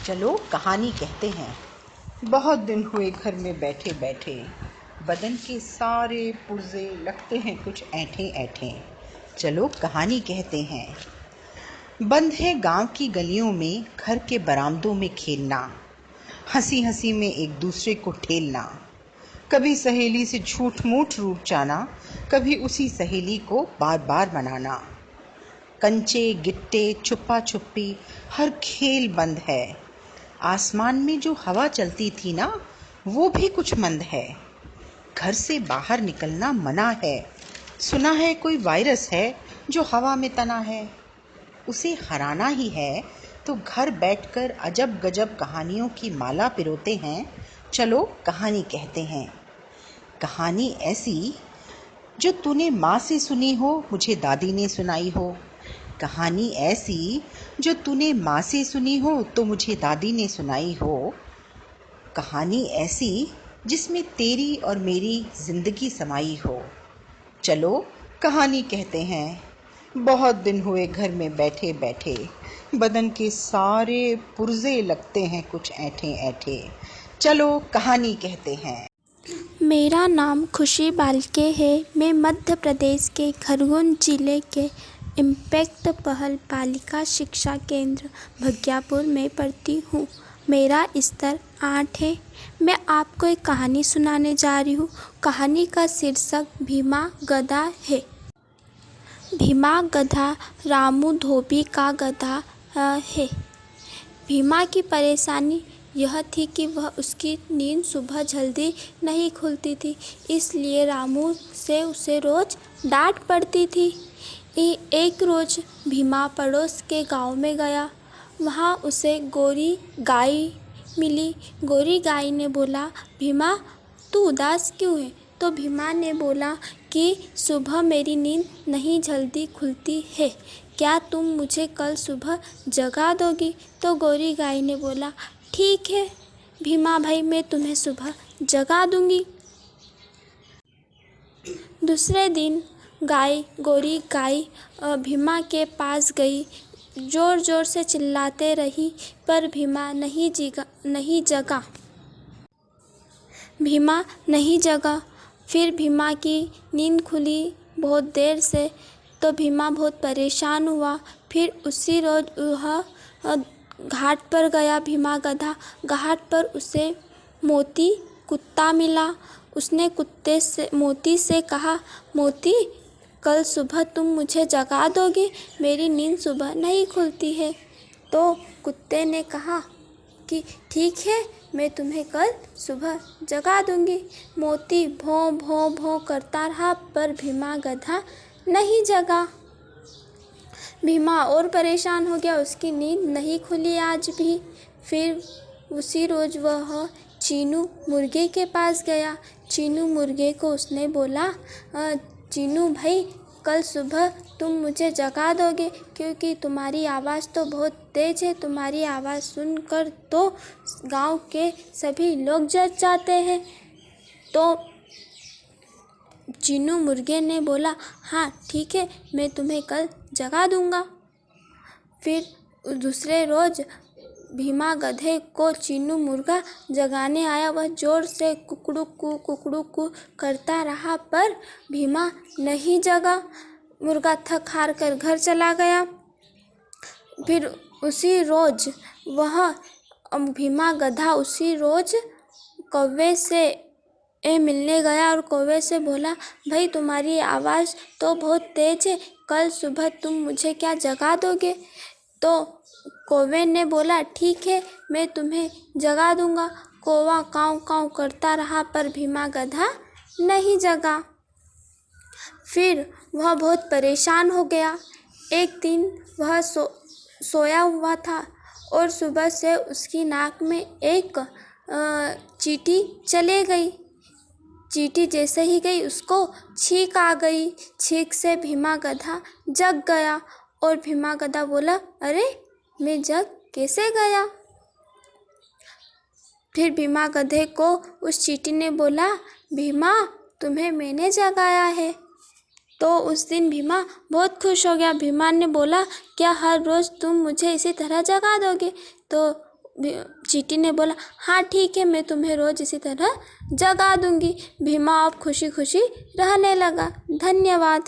चलो कहानी कहते हैं। बहुत दिन हुए घर में बैठे बैठे, बदन के सारे पुर्जे लगते हैं कुछ ऐंठे ऐंठे। चलो कहानी कहते हैं। बंद है गांव की गलियों में, घर के बरामदों में खेलना, हंसी हंसी में एक दूसरे को ठेलना, कभी सहेली से झूठ मूठ रूठ जाना, कभी उसी सहेली को बार बार मनाना। कंचे गिट्टे छुपा छुपी हर खेल बंद है। आसमान में जो हवा चलती थी ना, वो भी कुछ मंद है। घर से बाहर निकलना मना है। सुना है कोई वायरस है जो हवा में तना है। उसे हराना ही है तो घर बैठकर अजब गजब कहानियों की माला पिरोते हैं। चलो कहानी कहते हैं। कहानी ऐसी जो तूने माँ से सुनी हो, मुझे दादी ने सुनाई हो। कहानी ऐसी जो तूने माँ से सुनी हो तो मुझे दादी ने सुनाई हो। कहानी ऐसी जिसमें तेरी और मेरी ज़िंदगी समाई हो। चलो कहानी कहते हैं। बहुत दिन हुए घर में बैठे बैठे, बदन के सारे पुर्जे लगते हैं कुछ ऐंठे ऐंठे। चलो कहानी कहते हैं। मेरा नाम खुशी बाल्के है। मैं मध्य प्रदेश के खरगोन जिले के इम्पैक्ट पहल बालिका शिक्षा केंद्र भग्यापुर में पढ़ती हूँ। मेरा स्तर 8 है। मैं आपको एक कहानी सुनाने जा रही हूँ। कहानी का शीर्षक भीमा गधा है। भीमा गधा रामू धोबी का गधा है। भीमा की परेशानी यह थी कि वह उसकी नींद सुबह जल्दी नहीं खुलती थी, इसलिए रामू से उसे रोज़ डांट पड़ती थी। एक रोज़ भीमा पड़ोस के गांव में गया। वहां उसे गोरी गाय मिली। गोरी गाय ने बोला, भीमा तू उदास क्यों है? तो भीमा ने बोला कि सुबह मेरी नींद नहीं जल्दी खुलती है, क्या तुम मुझे कल सुबह जगा दोगी? तो गोरी गाय ने बोला, ठीक है भीमा भाई, मैं तुम्हें सुबह जगा दूंगी। दूसरे दिन गोरी गाय भीमा के पास गई। ज़ोर ज़ोर से चिल्लाते रही पर भीमा नहीं जगा। भीमा नहीं जगा। फिर भीमा की नींद खुली बहुत देर से, तो भीमा बहुत परेशान हुआ। फिर उसी रोज़ वह घाट पर गया। भीमा गधा घाट पर उसे मोती कुत्ता मिला। उसने मोती से कहा, मोती कल सुबह तुम मुझे जगा दोगे? मेरी नींद सुबह नहीं खुलती है। तो कुत्ते ने कहा कि ठीक है, मैं तुम्हें कल सुबह जगा दूंगी। मोती भौं भौं भौं करता रहा पर भीमा गधा नहीं जगा। भीमा और परेशान हो गया, उसकी नींद नहीं खुली आज भी। फिर उसी रोज़ वह चीनू मुर्गे के पास गया। चीनू मुर्गे को उसने बोला, चीनू भाई कल सुबह तुम मुझे जगा दोगे? क्योंकि तुम्हारी आवाज़ तो बहुत तेज़ है। तुम्हारी आवाज़ सुनकर तो गांव के सभी लोग जग जाते हैं। तो चीनू मुर्गे ने बोला, हाँ ठीक है, मैं तुम्हें कल जगा दूंगा। फिर दूसरे रोज़ भीमा गधे को चीनू मुर्गा जगाने आया। वह ज़ोर से कुकड़ू कू करता रहा पर भीमा नहीं जगा। मुर्गा थक हार कर घर चला गया। फिर उसी रोज़ भीमा गधा उसी रोज़ कौवे से मिलने गया और कौवे से बोला, भाई तुम्हारी आवाज़ तो बहुत तेज़ है, कल सुबह तुम मुझे क्या जगा दोगे? तो कौवे ने बोला, ठीक है, मैं तुम्हें जगा दूंगा। कौवा काँव काँव करता रहा पर भीमा गधा नहीं जगा। फिर वह बहुत परेशान हो गया। एक दिन वह सोया हुआ था और सुबह से उसकी नाक में एक चींटी चले गई। चींटी जैसे ही गई उसको छींक आ गई। छींक से भीमा गधा जग गया और भीमा गधा बोला, अरे मैं जग कैसे गया? फिर भीमा गधे को उस चींटी ने बोला, भीमा तुम्हें मैंने जगाया है। तो उस दिन भीमा बहुत खुश हो गया। भीमा ने बोला, क्या हर रोज़ तुम मुझे इसी तरह जगा दोगे? तो चींटी ने बोला, हाँ ठीक है, मैं तुम्हें रोज़ इसी तरह जगा दूंगी। भीमा अब खुशी खुशी रहने लगा। धन्यवाद।